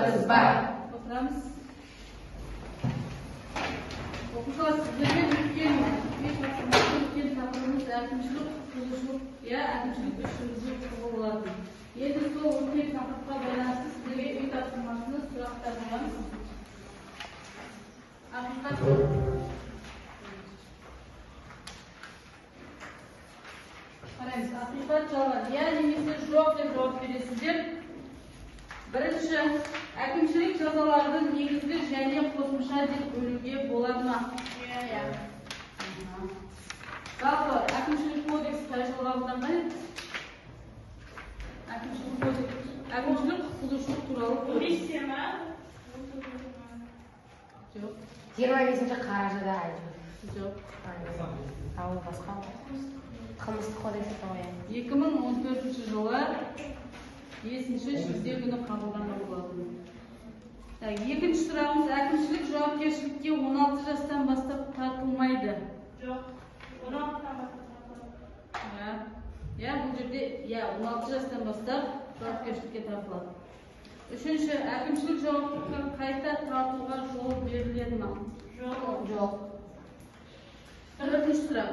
Жолдарыңыз бар. Отырамыз. Оқушылар, сіздерге үлкен тақырыбымыз әкімшілік құқықбұзушылық, әкімшілік іс жүргізу құқығы болатын. Енді сол үлкен тақырыпқа байланысты сіздерге үй тапсырмасында сұрақтар қоямыз. Ақиқат қараймыз. Ақиқат жалған, немесе жоқ деп жауап бересіздер. Бірінші, әкімшілік жазаларды негізгі және қосымша деп бөлуге болады ма? Жалпы, әкімшілік кодекс қай жылы қабылданған? Әкімшілік құқықбұзушылық туралы кодекс. Жоқ. 25 қарашада айтып. Жоқ. Ал басқа қылмыстық кодекс қояйын. 2014 жылы 5-ші шілде күні қабылданған болатын. Екінші сұрағымыз, әкімшілік жауапкершілікке 16 жастан бастап тартылмайды. Жоқ. 16-тан бастап тартылады. Бұл жерде 16 жастан бастап жауапкершілікке тартылады. Үшінші, әкімшілік жауаптылыққа қайта тартуға жол беріледі ме? Жоқ. Төртінші сұрақ.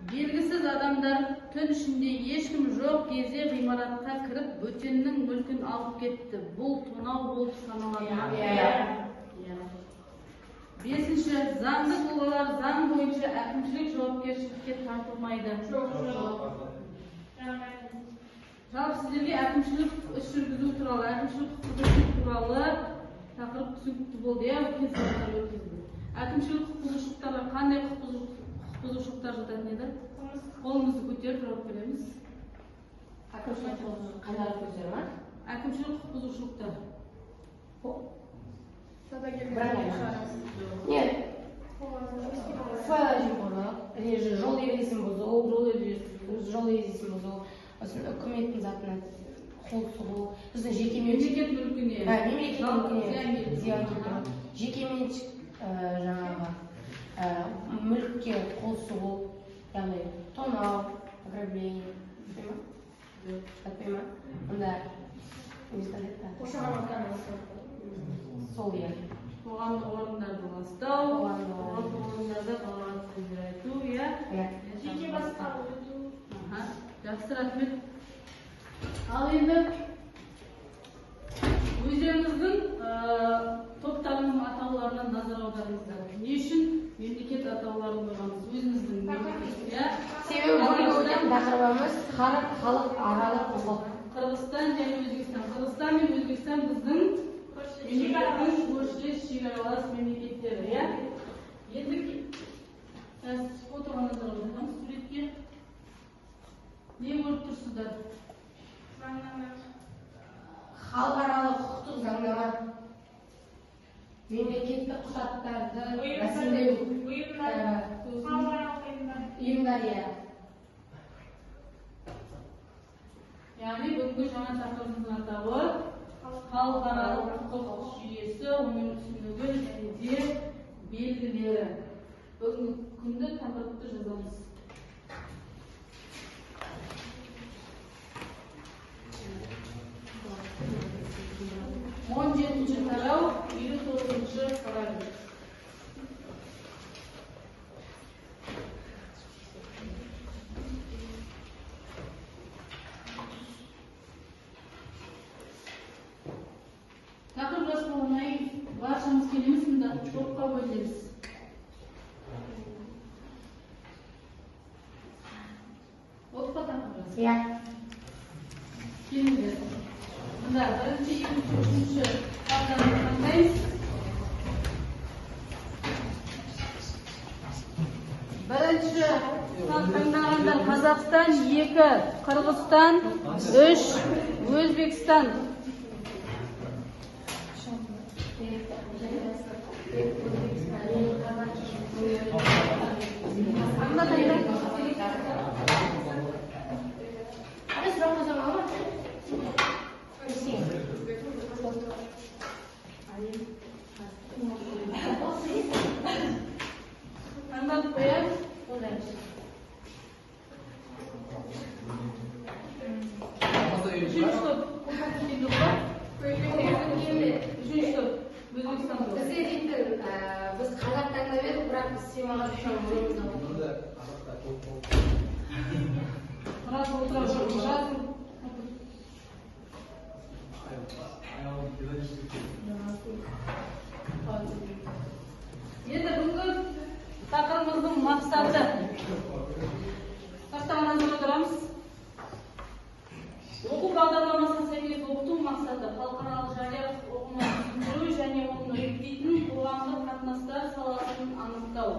Белгісіз адамдар түн ішінде ешкім жоқ кезде ғимаратқа кіріп, бөтеннің мүлкін алып кетті. Бұл тонау болып саналады ма? Бесінші, заңды тұлғалар заң бойынша әкімшілік жауапкершілікке тартылмайды. Жалпы сіздерге әкімшілік іс жүргізу туралы, әкімшілік құқықбұзушылық туралы тақырып түсінікті болды. Әкімшілік құқықбұзушылықтарға қандай құқықбұзушылықтар жататын еді? Қолымызды көтеріп жауап береміз. Әкімшілік құқықбұзушылық қандай көздер ма? Әкімшілік құқықбұзушылықтар. Нет. Сыбайлас жемқорлық, жол ережесін бұзу, үкіметтің затына қол сұғу, біздің мемлекет мүлкіне зиян келтіру, жекеменшік мүлікке қол сұғу, яғни тонау, ограбление, жатпай ма? Онда сол қоғамдық орындарды ластау, қоғамдық орындарда балаларға сөздер айту, Жеке басқа өту. Жақсы, рахмет. Ал енді өздеріңіздің топтарының атауларына назар аударыңыздар. Не үшін мемлекет атауларын қойғанбыз? Өзіміздің мемлекет. Себебі бүгінгі тақырыбымыз халық аралық құқық. Қырғызстан және Өзбекстан. Қырғызстан мен Өзбекстан біздің мемлекеттің көршілес шекаралас мемлекеттері. Енді фотоға назар аударыңыз суретке. Не көріп тұрсыздар? Заңнама. Халықаралық құқықтық заңнама, мемлекеттік құжаттарды рәсімдеу, ұйымдар. Яғни бүгінгі жаңа тақырыбымыздың атауы халықаралық құқық жүйесі, оның түсінігі және де белгілері. Бүгінгі күнді тақырыпты жазамыз. 17-ші тарау, 59-ші параграф. Тақырып жас болғаннан баршамыз келеміз, мұнда топқа бөлеміз. Отқа тақырып жас. Келіңдер. Мұнда бірінші, екінші, үшінші тақырып қандайыз? Бірінші таңдағандар Қазақстан, 2, Қырғызстан, 3, Өзбекстан. Tanggal koyar, boleh. Üçüncü top, şimdi var. сыйлаған үшін Burada Arap'ta çok Мұрат отыра ayağım güzel işte. Енді бүгінгі тақырыбымыздың мақсаты. Тақтамадан отырамыз. Оқу бағдарламасына сәйкес оқыту мақсаты халықаралық жария оқуын түсіндіру және оны реттейтін қоғамдық қатынастар саласын анықтау.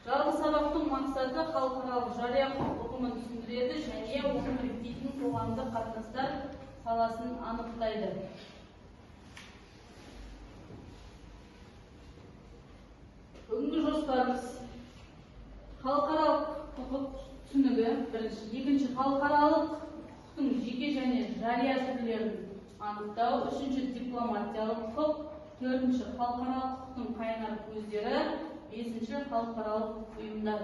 Жалпы сабақтың мақсаты халықаралық жария оқуын түсіндіреді және оны реттейтін қоғамдық қатынастар саласын анықтайды. Бүгінгі жоспарымыз халықаралық құқық түсінігі бірінші, екінші халықаралық құқықтың жеке және жария түрлерін анықтау, үшінші дипломатиялық құқық, төртінші халықаралық құқықтың қайнар көздері, бесінші халықаралық ұйымдар.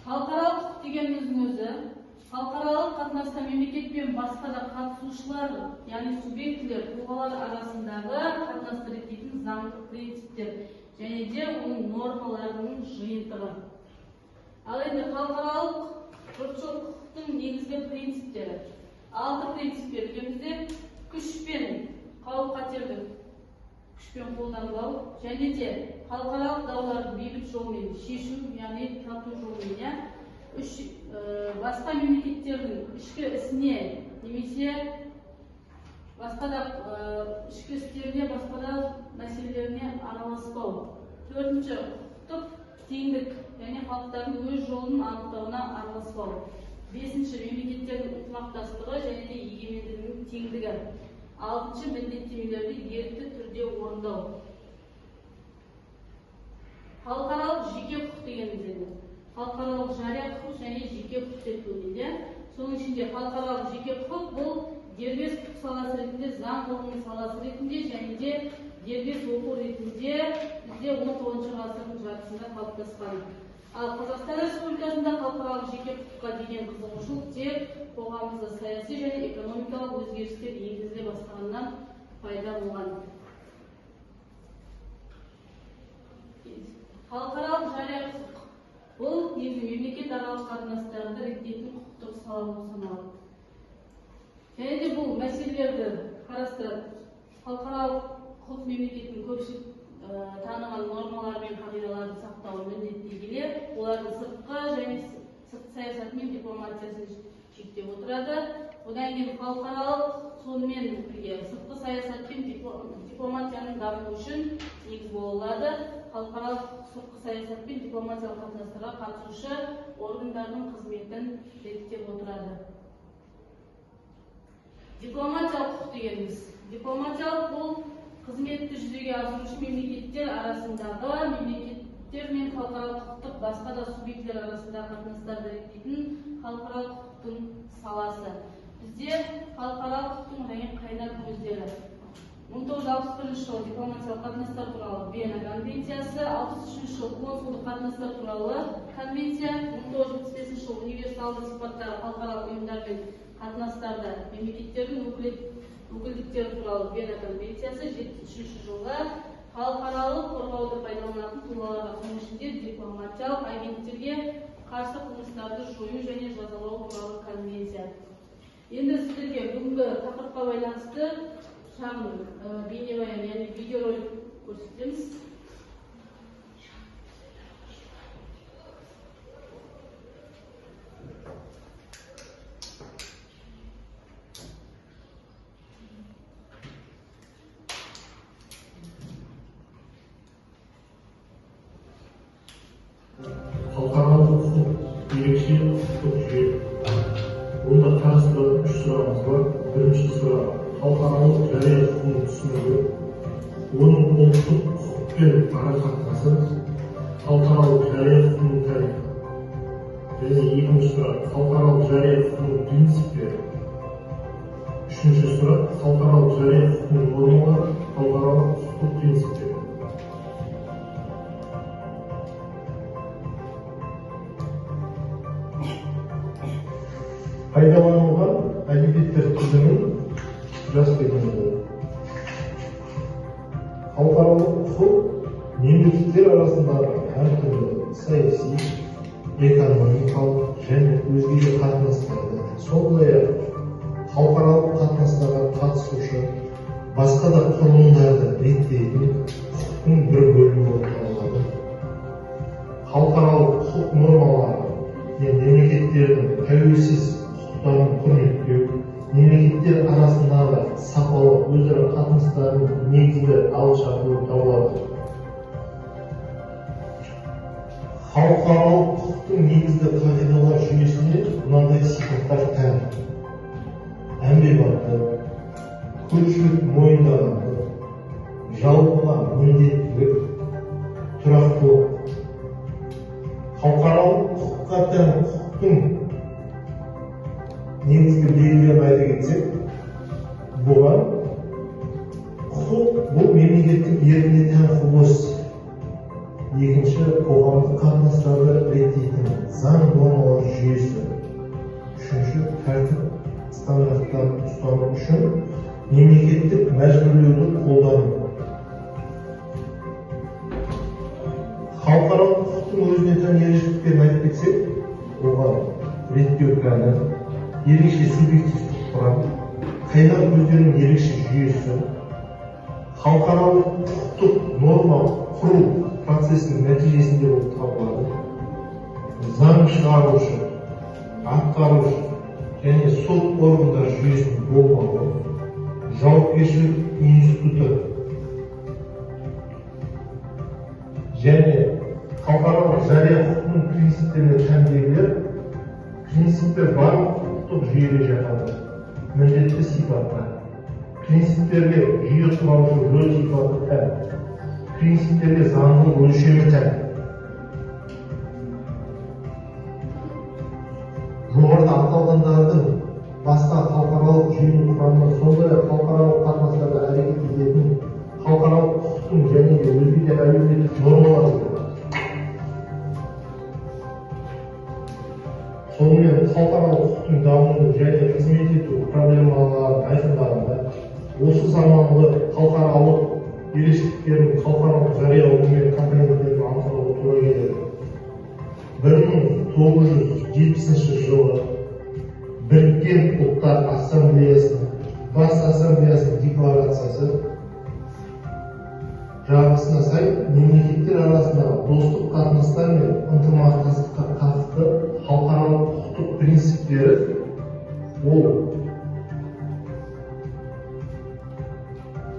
Халықаралық құқық дегеніміздің өзі халықаралық қатынаста мемлекет пен басқа да қатысушылар, яғни субъектілер, тұлғалар арасындағы қатынасты реттейтін заңдық принциптер және де оның нормаларының жиынтығы. Ал енді халықаралық жұртшылық құқықтың негізгі принциптері. 6 принцип берілгенімізде күш пен қауіп-қатерді күшпен қолданбау және де халықаралық дауларды бейбіт жолмен шешу, яғни тату жолмен, басқа мемлекеттердің ішкі ісіне немесе басқа да ішкі істеріне, басқа да мәселелеріне араласпау. Төртінші, құқықтық теңдік, яғни халықтардың өз жолын анықтауына араласпау. Бесінші, мемлекеттердің ынтымақтастығы және де егемендігінің теңдігі. Алтыншы, міндеттемелерді ерікті түрде орындау. Халықаралық жеке құқық дегеніміз халықаралық жария құқық және жеке құқық деп бөлінеді. Соның ішінде халықаралық жеке құқық бұл дербес құқық саласы ретінде, заң ғылымының саласы ретінде және де дербес оқу ретінде бізде 19 ғасырдың жартысында қалыптасқан. Ал Қазақстан Республикасында халықаралық жеке құқыққа деген қызығушылық тек қоғамымызда саяси және экономикалық өзгерістер енгізіле бастағаннан пайда болған. Халықаралық жария құқық бұл мемлекет аралық қатынастарды реттейтін құқықтық сала болып саналады. Және де бұл мәселелерді қарастырады. Халықаралық құқық мемлекеттің көпшілік таныған нормалар мен қағидаларды сақтауын міндеттей келе, олардың сыртқы және сыртқы саясаты мен дипломатиясын шектеп отырады. Одан кейін халықаралық сонымен бірге сыртқы саясат пен дипломатияның дамуы үшін негіз бола алады. Халықаралық сыртқы саясат пен дипломатиялық қатынастарға қатысушы органдардың қызметін реттеп отырады. Дипломатиялық құқық дегеніміз. Дипломатиялық бұл қызметті жүзеге асырушы мемлекеттер арасындағы мемлекеттер мен халықаралық құқықтық басқа да субъекттер арасындағы қатынастарды реттейтін халықаралық құқықтың саласы. Бізде халықаралық құқықтың және қайнар көздері. 1961 жылы дипломатиялық қатынастар туралы Вена конвенциясы, 63 жыл консулдық қатынастар туралы конвенция, 1975 жыл универсалды сипаттағы халықаралық ұйымдар мен қатынастарда мемлекеттердің өкілдіктері туралы Вена конвенциясы, 73 жылы халықаралық қорғауды пайдаланатын тұлғаларға, соның ішінде дипломатиялық агенттерге қарсы қылмыстарды жою және жазалау туралы конвенция. Енді сіздерге бүгінгі тақырыпқа байланысты шағын бейнебаян, яғни видеоролик көрсетеміз. Халықаралық құқық ерекше құқықтық жүйе. Онда қарастырылған 3 сұрағымыз бар. Бірінші сұрақ халықаралық жария құқығының түсінігі, оның ұлттық құқықпен арақатынасы, халықаралық жария құқығының тарихы. Және екінші сұрақ халықаралық жария құқығының принциптері. Үшінші сұрақ халықаралық жария құқығының нормалары, халықаралық құқықтық принциптері. Пайдаланылған әдебиеттер тізімін жас деген. Халықаралық мемлекеттер арасындағы әртүрлі саяси, экономикалық және өзге де қатынастарды, сондай-ақ халықаралық қатынастарға қатысушы басқа да құрылымдарды реттейтін құқықтың бір бөлігі болып табылады. Халықаралық құқық нормалары мемлекеттердің тәуелсіз құқықтарын құрметтеу, мемлекеттер арасындағы сапалы өзара қатынастардың негізгі алғышарты болып табылады. Халықаралық құқықтың негізгі қағидалар жүйесіне мынандай сипаттар тән: әмбебаптық, көпшілік мойындағандық, жалпыға міндеттілік, тұрақтылық. Халықаралық құқыққа тән құқықтың негізгі белгілерін айта кетсек, бұған құқық бұл мемлекеттің еркіне тән құбылыс. Екінші, қоғамдық қатынастарды реттейтін заң нормалар жүйесі. Үшінші, тәртіп стандарттарын ұстану үшін мемлекеттік мәжбүрлеуді қолдану. Халықаралық құқықтың өзіне тән ерекшеліктерін айтып кетсек, оған реттеу пәні, ерекше субъективтік құрам, қайнар көздерінің ерекше жүйесі, халықаралық құқықтық норма құру процесінің нәтижесінде болып табылады. Заң шығарушы, атқарушы және сот органдар жүйесінің болмауы, жауапкершілік институты және халықаралық жария құқығының принциптеріне тән белгілер. Принциптер барлық құқықтық жүйеде жатады. Міндетті сипатта. Принциптерге жүйе құраушы рөл сипаты тән. Принциптерге заңның өлшемі тән. Жоғарыда аталғандардың басқа халықаралық жүйенің құрамына, сондай-ақ халықаралық қатынастарда әрекет ететін халықаралық құқықтың және де өзге де әлеуметтік нормалар бар. Сонымен халықаралық құқықтың дамуы және қызмет ету проблемаларын айқындағанда, осы заманғы халықаралық ерекшеліктерін халықаралық жария ұйымымен компоненттерін анықтауға тура келеді. 1970 жылы Біріккен ұлттар ассамблеясының бас ассамблеясының декларациясы жарғысына сай мемлекеттер арасындағы достық қатынастар мен ынтымақтастыққа қатысты халықаралық құқықтық принциптері ол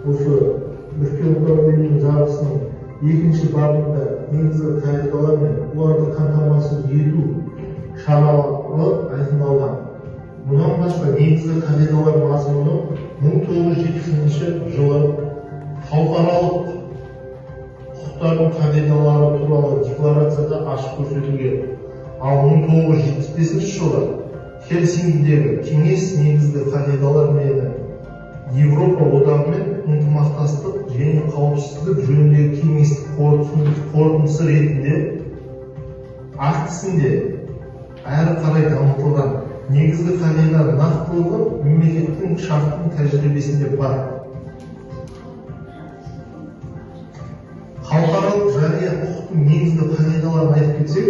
осы Біріккен ұлттар ұйымының жарғысының екінші бабында негізгі қағидалар мен оларды қамтамасыз ету шаралары айқындалған. Мұнан басқа негізгі қағидалар мазмұны 1970 жылы халықаралық құқықтардың қағидалары туралы декларацияда ашық көрсетілген. Ал 1975 жылы Хельсинкидегі кеңес негізгі қағидалар мен Европа одағымен ынтымақтастық және қауіпсіздік жөніндегі кеңестік қорытындысы ретінде актісінде әрі қарай дамытылған негізгі қағида нақтылығы мемлекеттің шарттың тәжірибесінде бар. Халықаралық жария құқықтың негізгі қағидаларын айтып кетсек,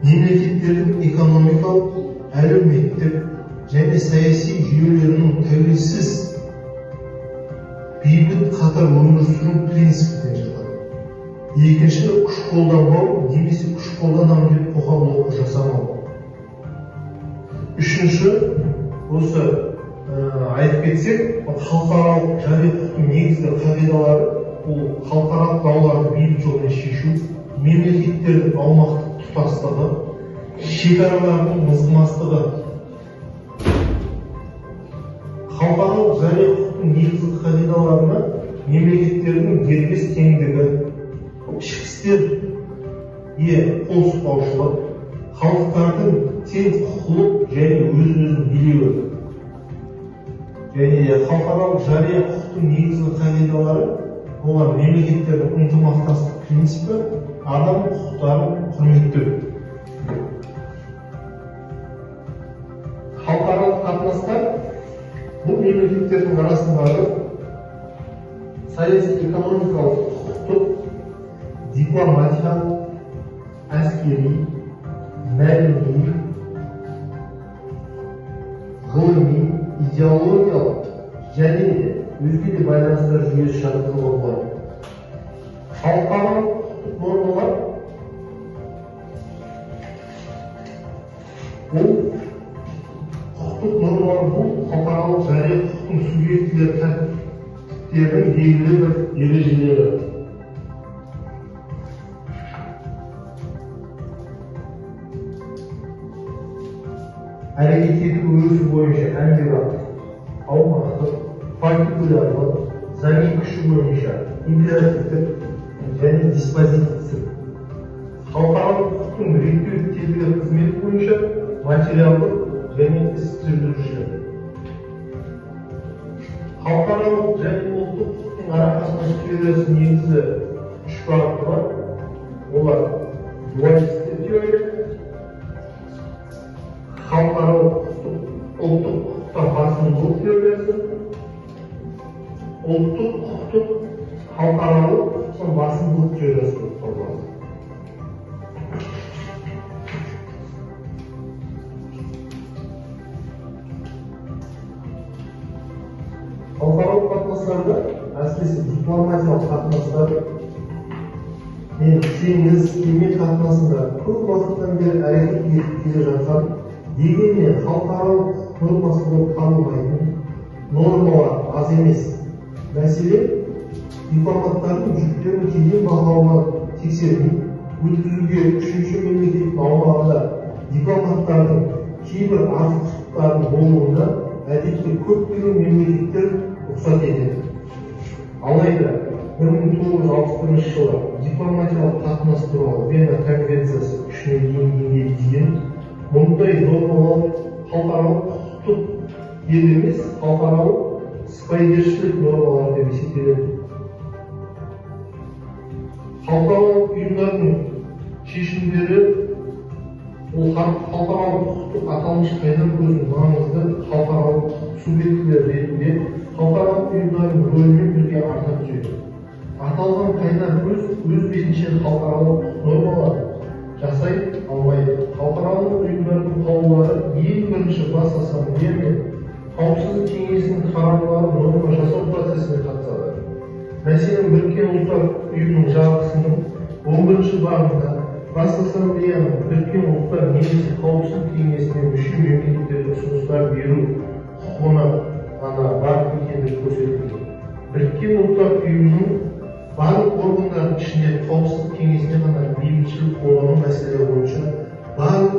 мемлекеттердің экономикалық, әлеуметтік және саяси жүйелерінің тәуелсіз бейбіт қатар өмір сүру принципіне жатады. Екінші, күш қолданбау немесе күш қолданамын деп қоқаң-лоққы жасамау. Үшінші, осы айтып кетсек, халықаралық жария құқықтың негізгі қағидалары бұл халықаралық дауларды бейбіт жолмен шешу, мемлекеттердің аумақтық тұтастығы, шекаралардың мызғымастығы. Халықаралық жария құқықтың негізгі қағидаларына мемлекеттердің дербес теңдігі, ішкі істерге қол сұқпаушылық, халықтардың тең құқылық және өз-өзін билеуі. Және халықаралық жария құқықтың негізгі қағидалары олар мемлекеттердің ынтымақтастық принципі, адам құқықтарын құрметтеу. Халықаралық қатынастар бұл мемлекеттердің арасындағы саяси экономикалық құқықтық дипломатиялық, әскери, мәдени, ғылыми, идеологиялық және де өзге де байланыстар жүйесі жатқызылған болады. Халықаралық құқықтық нормалар құқықтық нормалар бұл халықаралық және құқықтың субъектілері тәртіптерінің белгілі бір ережелері. Әрекет ету өрісі бойынша әмбебап, аумақтық, партикулярлық, заңи күші бойынша императивтік және диспозитивтік. Халықаралық құқықтың реттеу тетігі қызметі бойынша материалдық және іс жүргізуші. Халықаралық және ұлттық құқықтың арақатынас теориясы негізі үш бағыты бар. Олар дуалистік теория, халықаралық ұлттық құқықта басымдылық теориясы, ұлттық құқықтық халықаралық басымдылық теориясы болып табылады. Халықаралық қатынастарда, әсіресе дипломатиялық қатынастар мен теңіз, кеме қатынасында көп уақыттан бері әрекет етіп келе жатқан, дегенмен халықаралық нормасы болып табылмайтын нормалар аз емес. Мәселен, дипломаттардың жүктерін кеден бақылауына тексермей өткізуге үшінші мемлекеттің аумағында дипломаттардың кейбір артықшылықтардың болуына әдетте көптеген мемлекеттер рұқсат етеді. Алайда 1961 жылы дипломатиялық қатынас туралы Вена конвенциясы күшіне енгенге дейін мұндай нормалар халықаралық құқықтық емес, халықаралық сыбайласшылық нормалар деп есептеледі. Халықаралық ұйымдардың шешімдері халықаралық құқықтық аталмыш қайнар көздің маңызды халықаралық субъектілер ретінде халықаралық ұйымдардың рөлімен бірге артып жүреді. Аталған қайнар көз өз бетінше халықаралық нормалар жасай алмайды. Халықаралық ұйымдардың қаулылары ең бірінші бас ассамблея мен қауіпсіздік кеңесінің қарарлары норма жасау процесіне қатысады. Мәселен, Біріккен Ұлттар ұйымының жарғысының 11-ші бабында бас ассамблеяның Біріккен Ұлттар немесе қауіпсіздік кеңесіне мүше мемлекеттерге ұсыныстар беру құқығына ғана бар екендігі көрсетілген. Біріккен Ұлттар ұйымының барлық органдардың ішінде қауіпсіздік кеңесіне ғана бейбітшілік орнату мәселелері бойынша барлық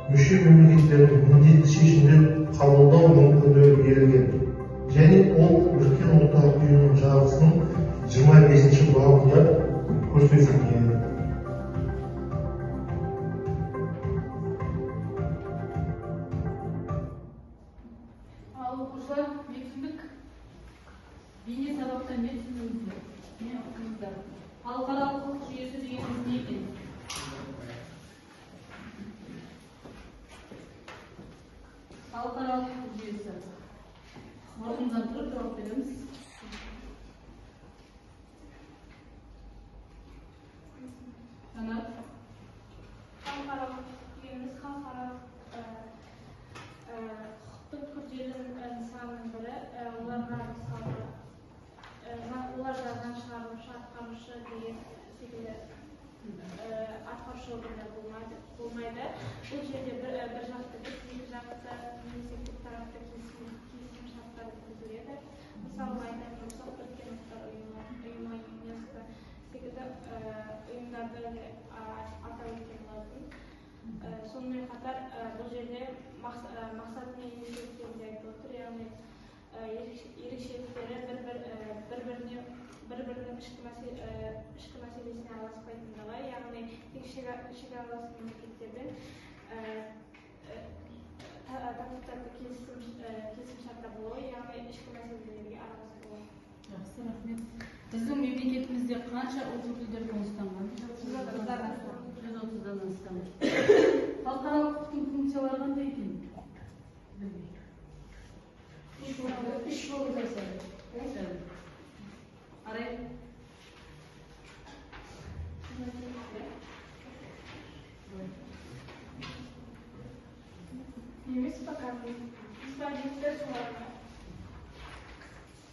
мүше мемлекеттердің міндетті шешімдер қабылдау мүмкіндігі берілген. Және ол Біріккен Ұлттар ұйымының жарғысының 25-ші бабында көрсетілген. Ал оқушылар мектептік бейне сабақта не түсіндіңіздер? Не оқыдыңыздар? Халықаралық құқық жүйесі дегеніміз не екен? Халықаралық құқық жүйесі. Орнымыздан тұрып жауап береміз. Жанар. Халықаралық дегеніміз халықаралық құқықтық күрделі нысанның бірі. Оларға мысалы оларда заң шығарушы, атқарушы деген секілді атқарушы органдар болмайды. Бұл жерде бір жақты екі жақты немесе көп тарапты келісім шарттар өткізіледі. Мысалы айтатын болсақ, Біріккен Ұлттар ұйымы, ЮНЕСКО секілді ұйымдарды атап өткен болатын. Сонымен қатар бұл жерде мақсаты мен ерекшеліктерін айтып отыр, яғни ерекшеліктері бір-бірінің ішкі мәселесіне араласпайтындығы, яғни тек шекаралас мемлекеттердің тақырыптарды келісім шартта болуы, яғни ішкі мәселелерге араласпауы. Жақсы, рахмет. Біздің мемлекетімізде қанша ұлт өкілдері қоныстанған? 130-дан астам. Халықаралық құқықтың функциялары қандай екен? Үш болып жасайды. Арай. Disponibilitet solarına.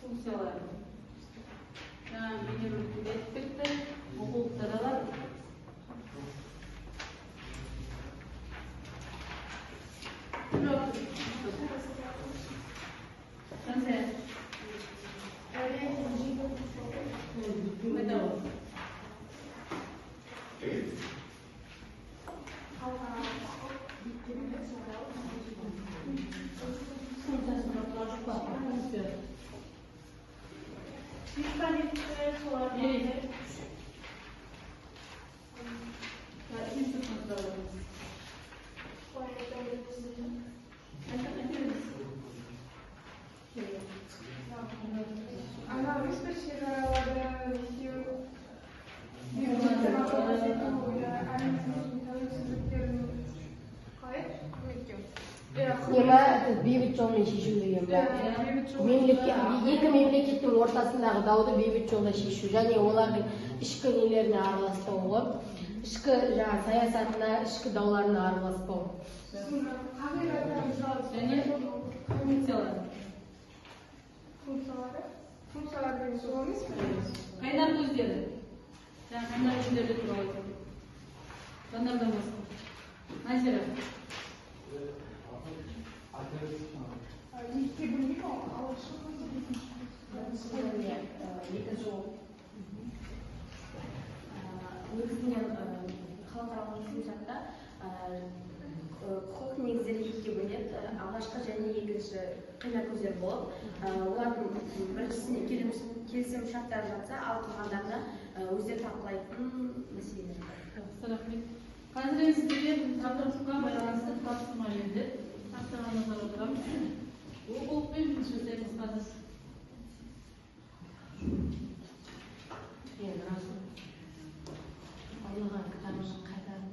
Funksiyalar. Yani benim ettikte hukukları var. Sen Disponibilitet solarına. Она выскочила, Nima beyбит жолмен шешу деген ба? Екі мемлекеттің ортасындағы дауды бейбіт жолда шешу және олардың ішкі нелеріне араласпау ғой. Ішкі жаңа саясатына, ішкі дауларына араласпау. және функциялар. Функциялар деген сол емес пе? Қайнар көздері. Жаңа қайнар көздері туралы айтады. Жандардан басқа. Назира. Негізінен халықаралық келісімшартта құқық негіздері екіге бөлінеді. Алғашқы және екінші қайнар көздер болып, олардың біріншісіне келісімшарттар жатса, ал қалғандарына өздері талқылайтын мәселелер. Рахмет. Қазір сіздерге тақырыпқа байланысты тапсырма берді. Тапсырмаңызға отырамыз. Оқулықпен жасаймыз қазір. Аллаға кітабын қайтарып.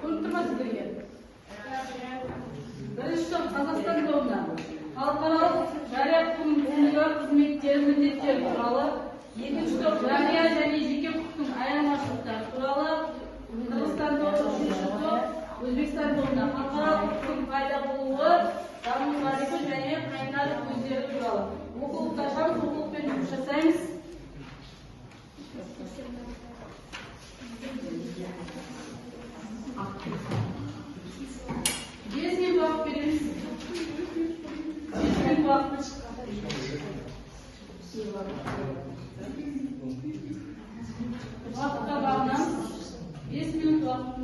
Көріп тұрмасыз бірге? Бірінші топ Қазақстан тобына халықаралық жария құқықтық қызметтері міндеттері туралы, екінші топ жария және жеке құқықтың айырмашылықтары туралы, Қырғызстан тобы, үшінші топ Өзбекстан тобына халықаралық құқықтың пайда болуы, даму тарихы және қайнар көздері туралы. Оқулықты ашамыз, оқулықпен жұмыс жасаймыз. Бес минут уақыт береміз. 5 минут уақыт. Уақытқа бағынамыз. 5 минут уақыт.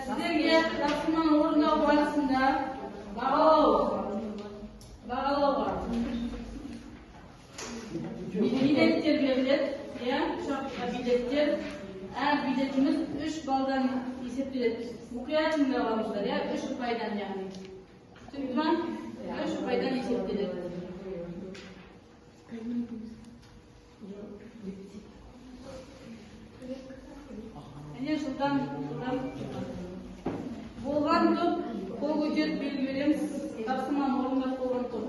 Сіздерге тапсырманы орындау барысында бағалау бар. Билеттер беріледі, ұшаққа билеттер. Әр билетіміз 3 балдан есептеледі. Мұқият тыңдағаныңыздар, 3 ұпайдан яғни. Түптен 3 ұпайдан есептеледі. Әне жылдан болған топ қол көтеріп белгі береміз. Тапсырманы орындап болған топ.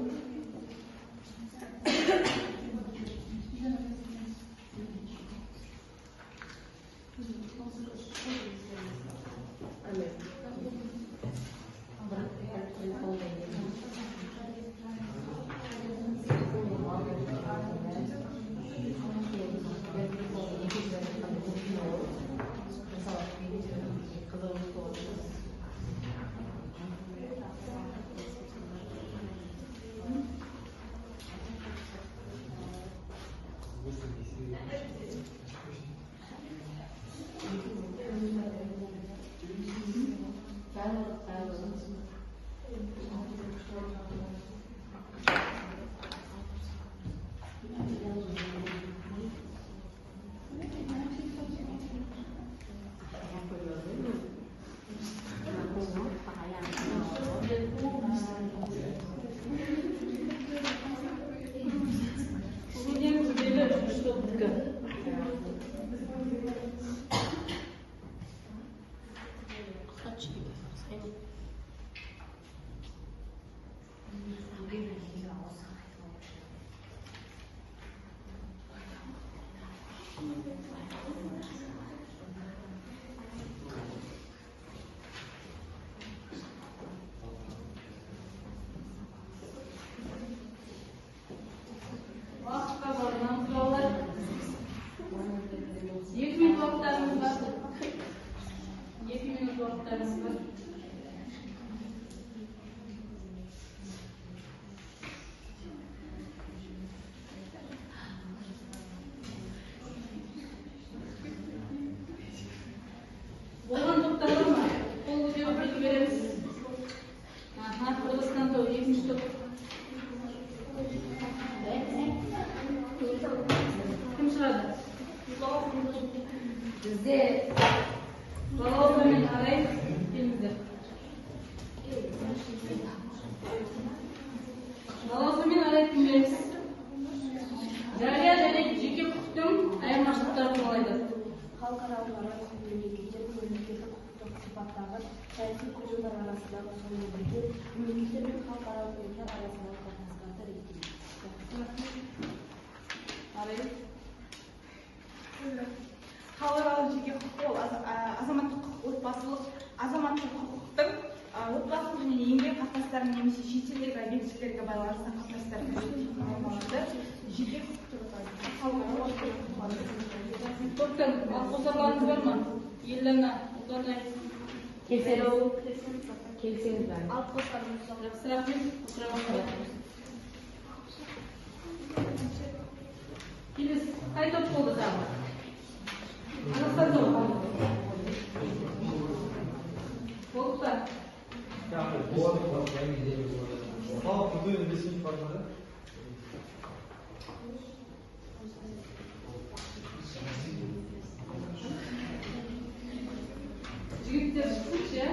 Құттықтаймыз. Болған топтар бар ма? Қол көтеріп білгі береміз. Қырғызстан тобы, екінші топ. Кім шығады? Бізде балауыздар мен арай келіңіздер. Балауыздар мен арай кім береміз? Жария және жеке құқықтың айырмашылықтары туралы айтады. Халықаралық мемлекеттер мемлекеттік құқықтық сипаттағы саяси көзқарастар арасындағы сонымен бірге мемлекеттер мен халықаралық ұйымдар арасындағы қатынастарды реттейді. Халықаралық жеке құқық ол азаматтық құқық, отбасылық, азаматтық құқықтың отбасылық және еңбек қатынастарын немесе шетелдегі объектілерге байланысты қатынастарын реттейтін жеке құқық деп аталады. Халықаралық Топтар, қосарларыңыз бар ма? Елена, ұлғатай. Келсеңіз бар. Алып қосарымыз Жақсы рахмет. Келес, қай топ болды тағы? Қазақстан тобы. Болды ба? Халық бүгін ресми формада. Жігіттер шықсыншы,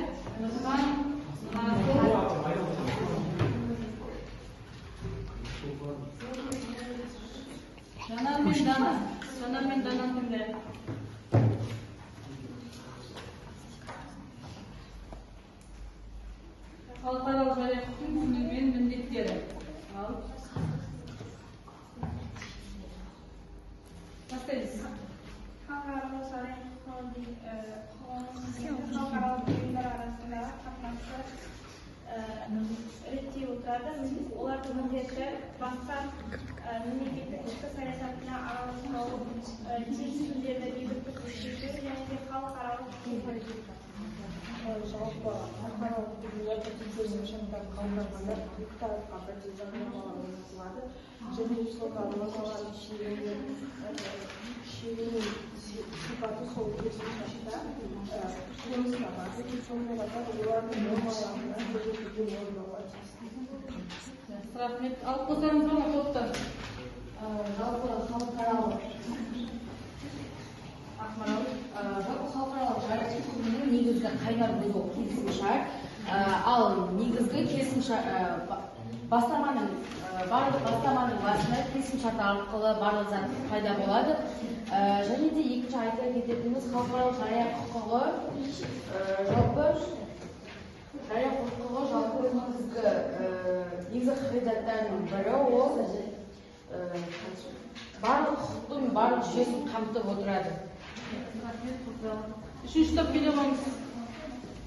Жанар мен Дана. Жанар мен Дана кімдер? Халықаралық жария құқықтың түсінігі мен міндеттері. Ал. Бастаймыз. Халықаралық жария халықаралық ұйымдар арасындағы қатынасты реттей отырады. Олардың міндеті басқа мемлекеттің ішкі саясатына араласпау, келісімдерді бейбіт шешу және де халықаралық жалпы халықаралық ұйымдар төтенше нышандар қабылданғанда екі тарапқа бірдей заңнамалар орнатылады және соңғы нормалардың шегінің сипаты сол келісімшартта қонысталады. Сонымен қатар олардың нормаларына көзетуден орындауға тиіс. Рахмет. Алып қосарыңыз бар ма топтар? Жалпы халықаралық жария құқығының негізгі қайнар көзі ол келісімшарт. Ал негізгі келісімшарт бастаманың басында келісімшарт арқылы барлық зат пайда болады. Және де екінші айта кететініміз халықаралық жария құқығы жалпы негізгі қағидаттарының бірі ол барлық құқықтың барлық жүйесін қамтып отырады. Үшінші топ келе қойыңыз.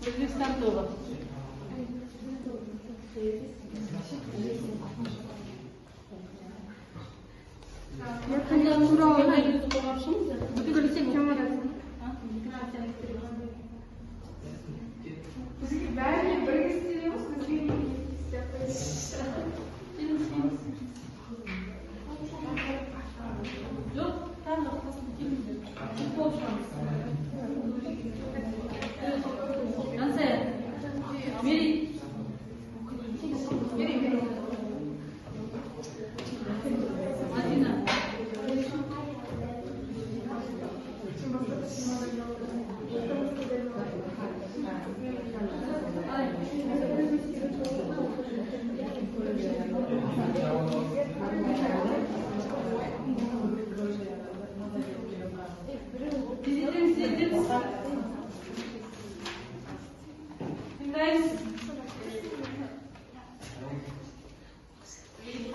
Өзбекстан тобы. бізге бәріне бірге істейміз, бізге Жоқ, там жоқ, қасында келіңіздер. Болып шығамыз. Жансая, бери. Мадина.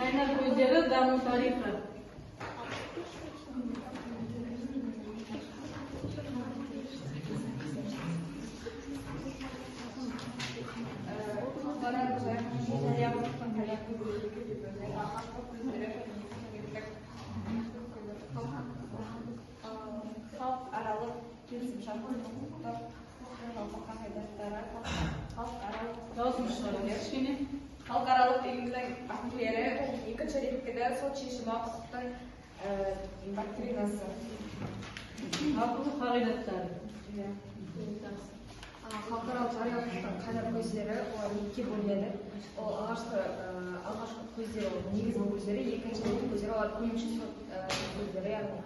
Қайнар көздері даму тарихы. жария құқықтың құқықтық жалпы қағидаттары халықаралық Жазылmış kişinin халықаралық ұйымның актілері екінші реттегі сот шешімі құқықтың доктринасы akıllı kaidatları. халықаралық жария құқықтың қайнар көздері олар екіге бөлінеді. Ол алғашқы көздері ол негізгі көздері, екінші көздері олар көмекші сот көздері. Яғни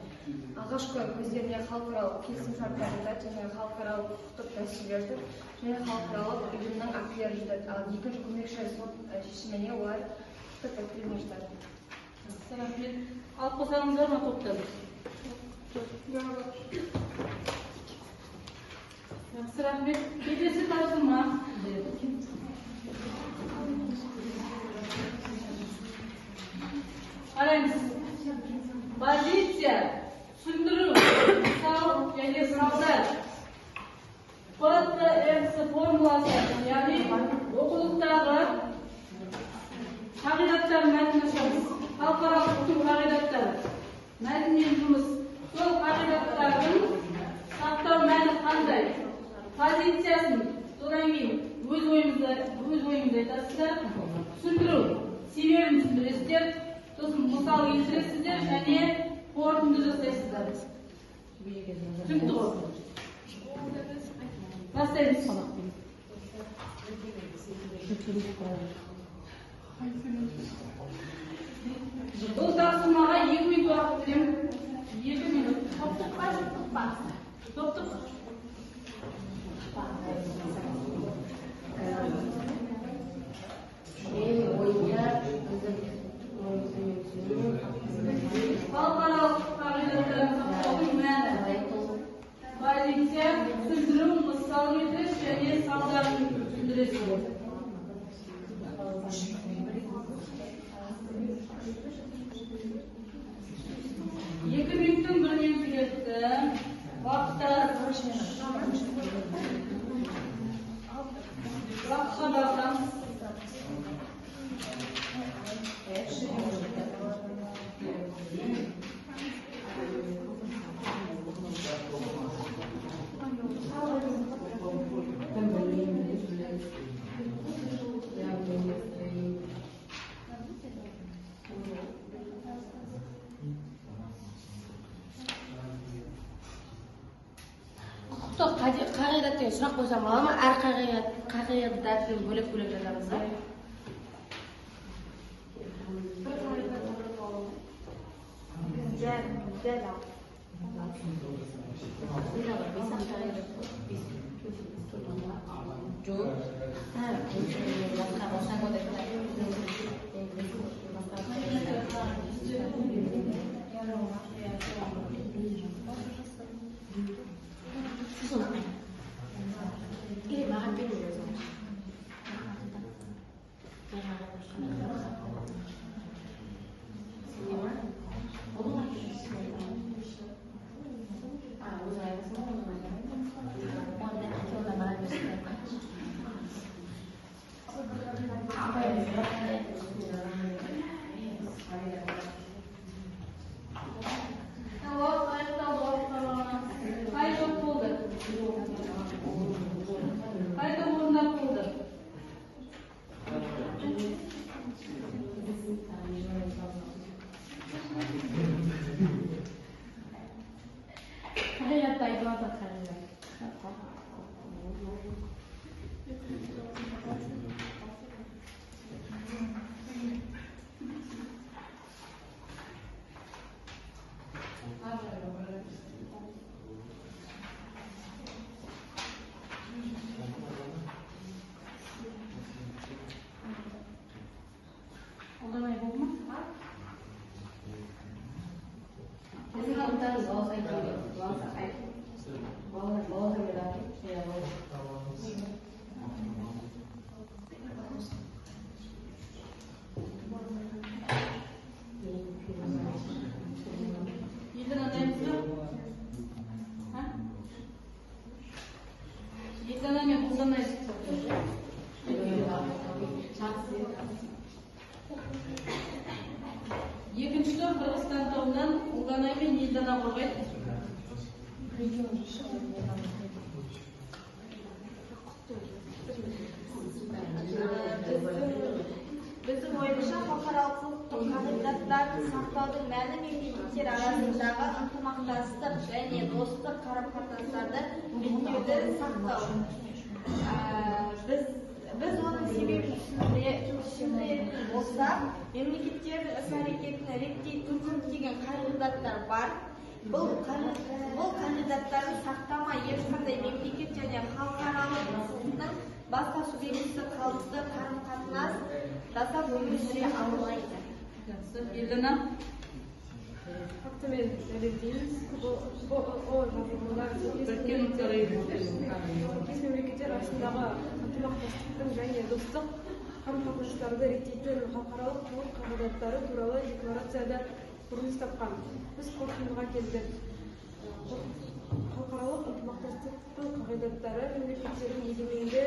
алғашқы көздеріне халықаралық келісімшарттар жатады және халықаралық құқықтық тәсілдерді және халықаралық ұйымның актілері жатады. Ал екінші көмекші сот шешіміне олар құқықтық доктрина жатады. Rahmet. Alp basanımızlar mı topladı? Yaxşı rahmet. Gecesi tartılma. Qaraymiz. Pozitsiya, tushuntiruv, misol yoki savdo. Qo'lda eksi formulasi, ya'ni o'quvdagi qoidalar matnashamiz. Xalqaro huquq qoidalari. Matnimiz sol qoidalarning saqlov ma'ni qanday? Pozitsiyasini so'rang o'z o'yingizda aytasizlar. Tushuntiruv, sebebini tushuntirasizlar. So'ng misol keltirasizlar, ya'ni qo'rqinchi jasaysizlar. Tushuntiruv. Başlayınız. Bu tartışmaya 2 minut vakit verin. 2 minut. Toptuk. Halkara kaidelerden sağladığı ma'ni. Pozitsiya, tushuntiruv, misol keltirish және savdoni tushuntirasizlar. Екі минуттың 1 минуты кетті. Уақытта уақытқа барсаңыз. Қағидаттан сұрақ қойсам болады ма? Әр қағидаттан бөлек-бөлек жазамыз ба? Екіншілер Қырғызстан тобынан Улганай мен Елдана қорғайды. бойынша халықаралық құқықтық қағидаттарды сақтаудың мәні мемлекеттер арасындағы ынтымақтастық және достық қарым-қатынастарды реттеуді сақтау. Біз оның себебін түсіндіретін болсақ, мемлекеттердің іс-әрекетін реттейтін көптеген қағидаттар бар. Бұл қағидаттарды сақтамай ешқандай мемлекет және халықаралық құқықтың басқа субъектісі қалыпты қарым-қатынас жасап өмір сүре алмайды. Елена? Фактымен дәлелдейміз. Кез мемлекеттер арасындағы ынтымақтастықтың және достық қарым-қатынастарды реттейтін халықаралық құқық қағидаттары туралы декларацияда көрініс тапқан. Біз қорытындыға келдік. Халықаралық ынтымақтастықтың қағидаттары мемлекеттердің егеменді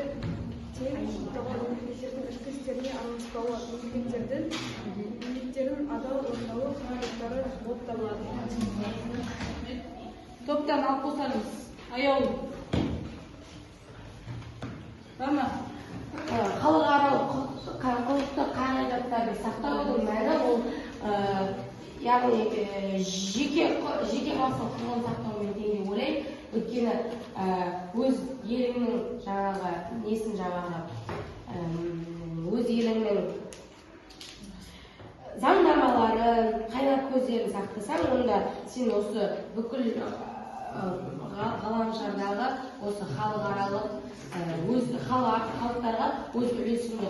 тең құқықтағы мемлекеттердің ішкі істеріне араласпауы, міндеттерін адал орындауы қағидаттары болып табылады. Топтан алып қосармыз. Аяулым. Бар ма? Халықаралық құқықтық қағидаттарды сақтаудың мәні ол яғни жеке басының құқығын сақтаумен тең деп ойлаймын. Өйткені өз еліңнің өз еліңнің заңнамаларын, қайнар көздерін сақтасаң, онда сен осы бүкіл ғаламшардағы осы халықаралық халықтарға өз үлесіңді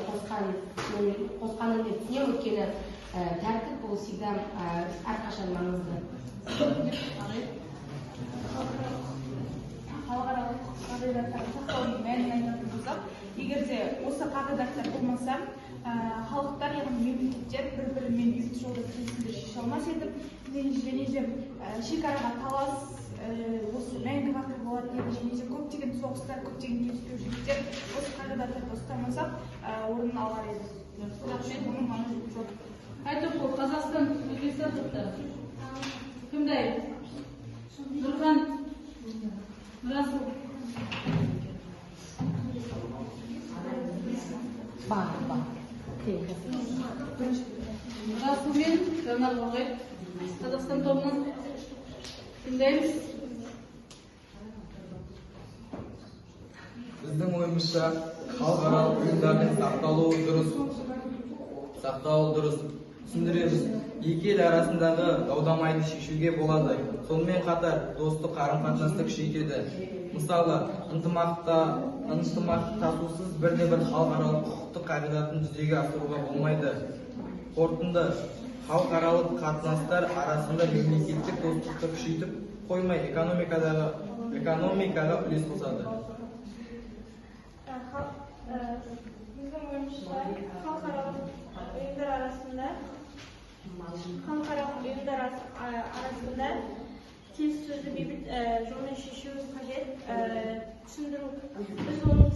қосқанын деп түсінемін. Өйткені тәртіп бұл всегда әрқашан маңызды. Халықаралық қағидаттарды сақтаудың мәнін айтатын болсақ, егер де осы қағидаттар болмаса, халықтар яғни мемлекеттер бір-бірімен бейбіт жолда келісімді шеше алмас еді, және де шекараға талас осы мәңгі бақи болады еді, және де көптеген соғыстар, көптеген келіспеушіліктер осы қағидаттарды ұстамасақ орнын алар еді. Оның маңызы жоқ. Айтоқұл, Қазақстан, Өзбекстан топтары. Кім дайын? Нұрхан, Расул. Бар. Расул мен Жанар Ноғай. Қазақстан тобынан тыңдаймыз. Біздің ойымызша халықаралық ұйымдардың сақталуы дұрыс. Түсіндіреміз. Екі ел арасындағы дау-дамайды шешуге болады. Сонымен қатар достық қарым-қатынасты күшейтеді. Мысалы, ынтымақтасусыз бірде-бір халықаралық құқықтық қағидатын жүзеге асыруға болмайды. Қорытынды, халықаралық қатынастар арасында мемлекеттік достықты күшейтіп қоймай экономикаға үлес қосады. Біздің ойымызша халықаралық ұйымдар арасында келіссөзді бейбіт жолмен шешу қажет. Түсіндіру. Біз оның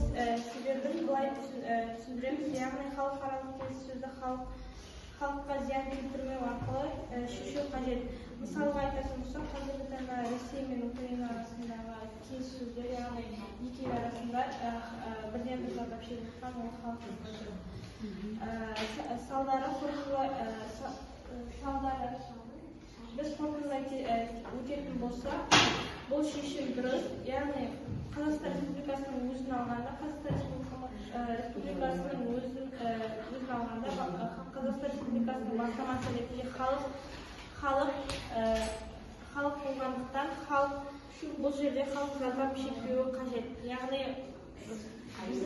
себебін былай түсіндіреміз. Яғни халықаралық келіссөзді халыққа зиян келтірмеу арқылы шешу қажет. Мысалға айтатын болсақ, қазіргі таңда Ресей мен Украина арасындағы келіссөздер, яғни екі ел арасында бірден бір зардап шегіп жатқан ол халықтың салдары біз қорытындылай өтетін болсақ, бұл шешім дұрыс. Яғни Қазақстан Республикасының өзін алғанда, Қазақстан Республикасының өзін алғанда, Қазақстан Республикасының бастамасы ретінде халық болғандықтан, бұл жерде халық зардап шекпеуі қажет. Яғни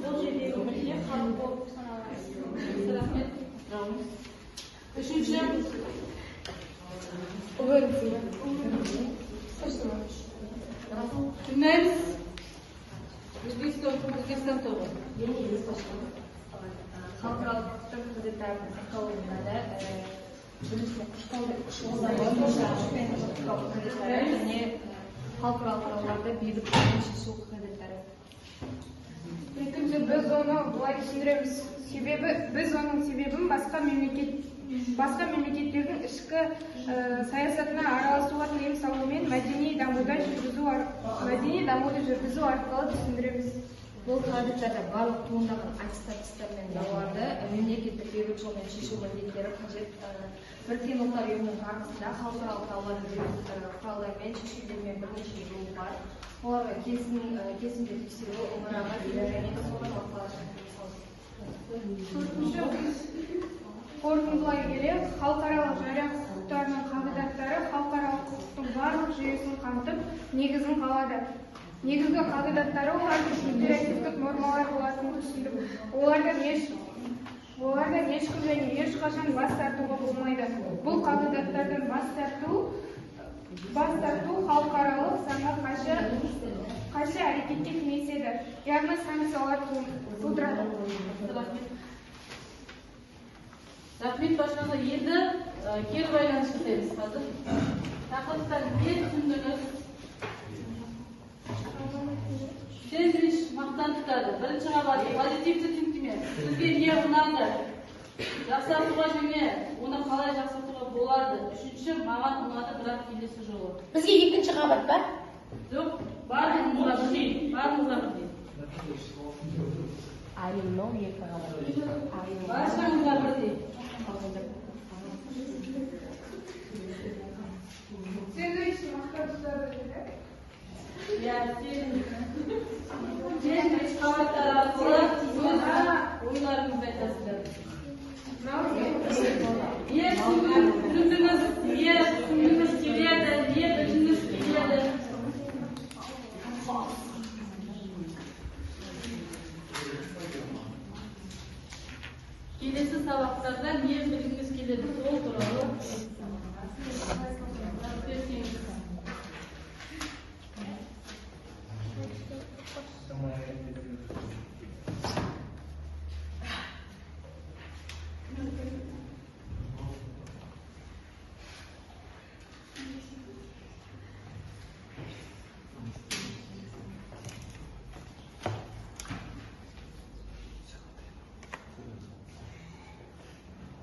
бұл жердегі мүдде халық болып саналады. Үшінші. Тыңдаймыз. Өзбекстан тобы. Халықаралық құқықтық қағидаттардың сақталуына да және халықаралық құралдарды бейбіт жолмен шешу қағидаттары. Екінші, біз оны былай түсіндіреміз. Біз оның себебін басқа мемлекеттердің ішкі саясатына араласуға тыйым салумен мәдени дамуды жүргізу арқылы түсіндіреміз. бұл қағидаттарда барлық туындаған аттестаттар мен дауларды мемлекеттік бейбіт жолмен шешу міндеттері қажет. Біріккен ұлттар ұйымының тармағында халықаралық дауларды құралдармен шешулермен бірнеше жол бар. Оларға келісімді тексеру, ымыраға және соған қорытындылай келе, халықаралық жария құқықтарының қағидаттары халықаралық құқықтың барлық жүйесін қамтып, негізін қалады. Негізгі қағидаттары олардың императивтік нормалар болатынын түсіндік. Олардан ешкім және ешқашан бас тартуға болмайды. Бұл қағидаттардан бас тарту халықаралық заңға қайшы әрекетке кеңеседі. Яғни санкциялар тудырады. Рахмет баршаңызға. Енді кері байланыс жасаймыз қазір. Тақырыптан не түсіндіңіз? Сэндвич мақтан тұтады. Бірінші қабат позитивті түсініктеме. Сізге не ұнады? Жақсартуға және оны қалай жақсартуға болады? Үшінші, маған ұнады, бірақ келесі жолы. Бізге екінші қабат бар? Жоқ, барлығымызға бірдей. Айымның екі қабат. Баршаңызға бірдей. Сэндвич мақтан тұтады деді. Сэндвич қабаттар арқылы ойларыңызды айтасыздар. Не түсіндіңіз, не түсіндіңіз келеді, не білгіңіз келеді. Келесі сабақтарда не білгіңіз келеді, сол туралы берсеңіз.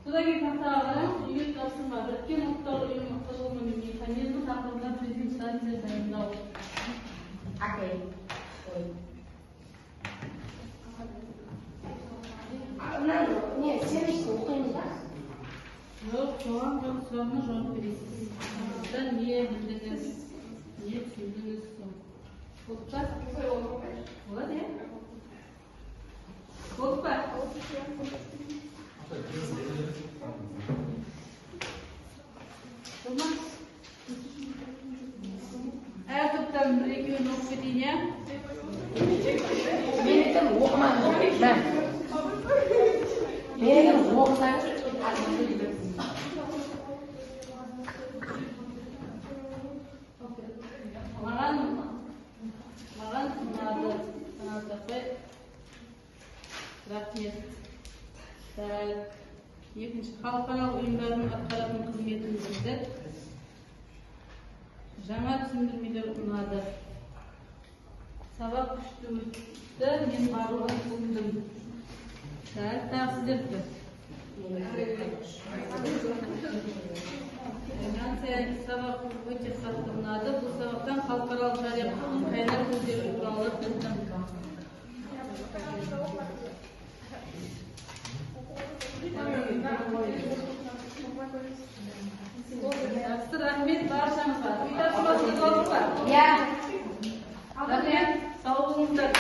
Содан кейін тақтаға үйге тапсырма. Біріккен ұлттар ұйымының құрылымы мен механизмі тақырыбында презентация дайындау. Не, сэндвичті оқимыз ба? Жоқ, сұрағына жауап бересіз. Одан не білдіңіз, не түсіндіңіз. Болды па? Болады, е? Болды па? Әр топтан бір-екеуін оқып кетейін, е? Менікін оқыман оқиды. Менікін оқысаң, Маған ұнады. Рахмет. Екінші, халықаралық ұйымдардың атқаратын қызметін білдік. Жаңа түсіндірмелер ұнады. Сабақ күшті өтті, мен барлығын түсіндім. Тағы сіздерді. Сабақ өте қатты ұнады. Бұл сабақтан халықаралық жария құқығын қайдар көздері туралы білдім. Жақсы, рахмет баршаңызға. Үй тапсырмасына қалдық па? Иә. Рахмет, сау болыңыздар.